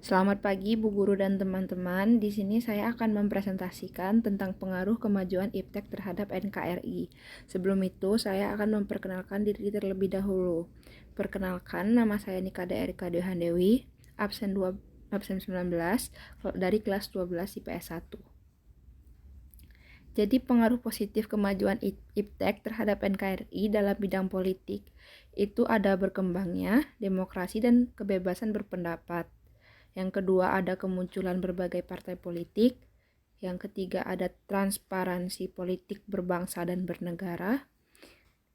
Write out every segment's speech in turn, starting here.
Selamat pagi Bu Guru dan teman-teman. Di sini saya akan mempresentasikan tentang pengaruh kemajuan IPTEK terhadap NKRI. Sebelum itu, saya akan memperkenalkan diri terlebih dahulu. Perkenalkan, nama saya Nikada Erika Dewi, absen 19 dari kelas 12 IPS 1. Jadi pengaruh positif kemajuan IPTEK terhadap NKRI dalam bidang politik itu ada berkembangnya demokrasi dan kebebasan berpendapat. Yang kedua ada kemunculan berbagai partai politik. Yang ketiga ada transparansi politik berbangsa dan bernegara.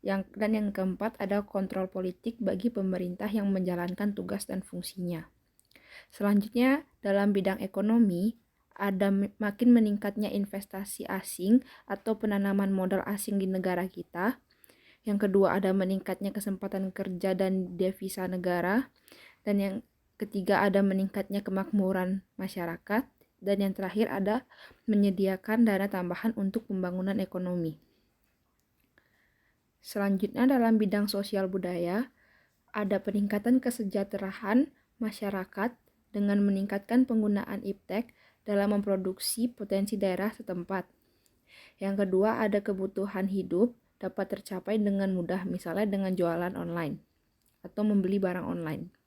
Dan yang keempat ada kontrol politik bagi pemerintah yang menjalankan tugas dan fungsinya. Selanjutnya dalam bidang ekonomi ada makin meningkatnya investasi asing atau penanaman modal asing di negara kita. Yang kedua ada meningkatnya kesempatan kerja dan devisa negara. Dan yang ketiga ada meningkatnya kemakmuran masyarakat. Dan yang terakhir ada menyediakan dana tambahan untuk pembangunan ekonomi. Selanjutnya dalam bidang sosial budaya ada peningkatan kesejahteraan masyarakat dengan meningkatkan penggunaan IPTEK dalam memproduksi potensi daerah setempat. Yang kedua ada kebutuhan hidup dapat tercapai dengan mudah, misalnya dengan jualan online atau membeli barang online.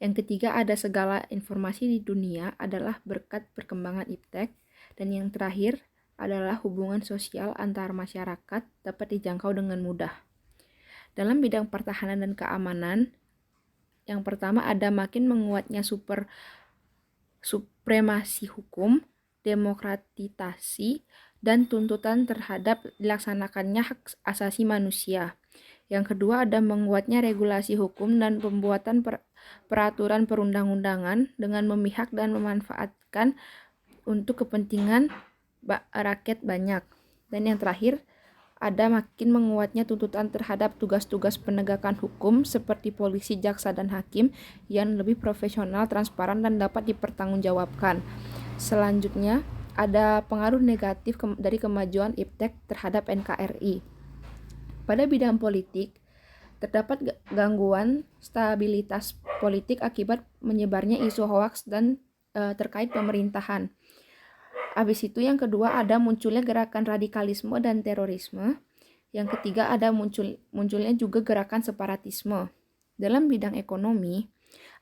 Yang ketiga ada segala informasi di dunia adalah berkat perkembangan IPTEK. Dan yang terakhir adalah hubungan sosial antar masyarakat dapat dijangkau dengan mudah. Dalam bidang pertahanan dan keamanan, yang pertama ada makin menguatnya supremasi hukum, demokratisasi, dan tuntutan terhadap dilaksanakannya hak asasi manusia. Yang kedua ada menguatnya regulasi hukum dan pembuatan peraturan perundang-undangan dengan memihak dan memanfaatkan untuk kepentingan rakyat banyak. Dan yang terakhir ada makin menguatnya tuntutan terhadap tugas-tugas penegakan hukum seperti polisi, jaksa, dan hakim yang lebih profesional, transparan, dan dapat dipertanggungjawabkan. Selanjutnya, ada pengaruh negatif dari kemajuan IPTEK terhadap NKRI. Pada bidang politik, terdapat gangguan stabilitas politik akibat menyebarnya isu hoaks dan terkait pemerintahan. Habis itu yang kedua ada munculnya gerakan radikalisme dan terorisme. Yang ketiga ada munculnya juga gerakan separatisme. Dalam bidang ekonomi,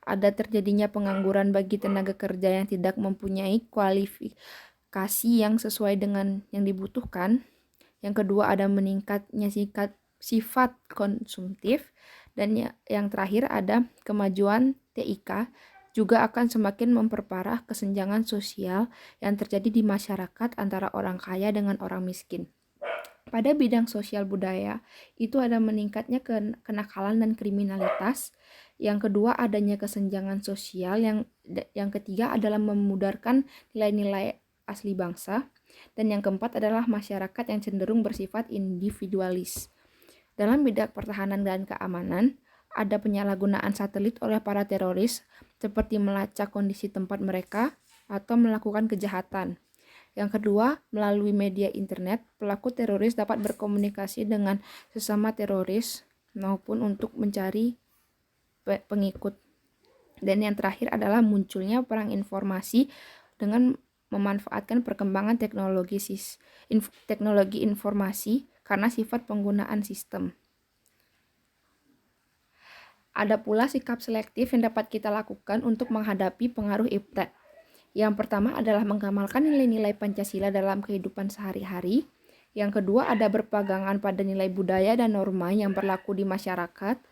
ada terjadinya pengangguran bagi tenaga kerja yang tidak mempunyai kualifikasi yang sesuai dengan yang dibutuhkan. Yang kedua ada meningkatnya sifat konsumtif. Dan yang terakhir ada kemajuan TIK juga akan semakin memperparah kesenjangan sosial yang terjadi di masyarakat antara orang kaya dengan orang miskin. Pada bidang sosial budaya, itu ada meningkatnya kenakalan dan kriminalitas. Yang kedua adanya kesenjangan sosial. Yang ketiga adalah memudarkan nilai-nilai asli bangsa. Dan yang keempat adalah masyarakat yang cenderung bersifat individualis. Dalam bidang pertahanan dan keamanan, ada penyalahgunaan satelit oleh para teroris seperti melacak kondisi tempat mereka atau melakukan kejahatan. Yang kedua, melalui media internet, pelaku teroris dapat berkomunikasi dengan sesama teroris maupun untuk mencari pengikut. Dan yang terakhir adalah munculnya perang informasi dengan memanfaatkan perkembangan teknologi informasi karena sifat penggunaan sistem. Ada pula sikap selektif yang dapat kita lakukan untuk menghadapi pengaruh IPTEK. Yang pertama adalah mengamalkan nilai-nilai Pancasila dalam kehidupan sehari-hari. Yang kedua ada berpegangan pada nilai budaya dan norma yang berlaku di masyarakat.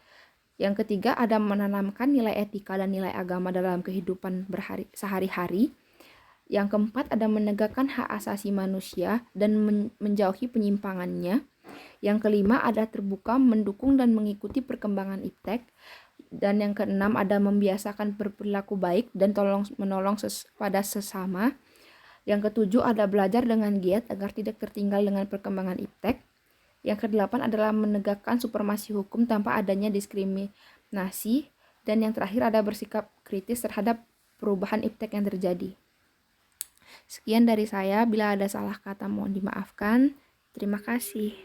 Yang ketiga ada menanamkan nilai etika dan nilai agama dalam kehidupan sehari-hari. Yang keempat ada menegakkan hak asasi manusia dan menjauhi penyimpangannya. Yang kelima ada terbuka, mendukung, dan mengikuti perkembangan IPTEK. Dan yang keenam ada membiasakan berperilaku baik dan menolong pada sesama. Yang ketujuh ada belajar dengan giat agar tidak tertinggal dengan perkembangan IPTEK. Yang kedelapan adalah menegakkan supremasi hukum tanpa adanya diskriminasi. Dan yang terakhir ada bersikap kritis terhadap perubahan IPTEK yang terjadi. Sekian dari saya, bila ada salah kata mohon dimaafkan. Terima kasih.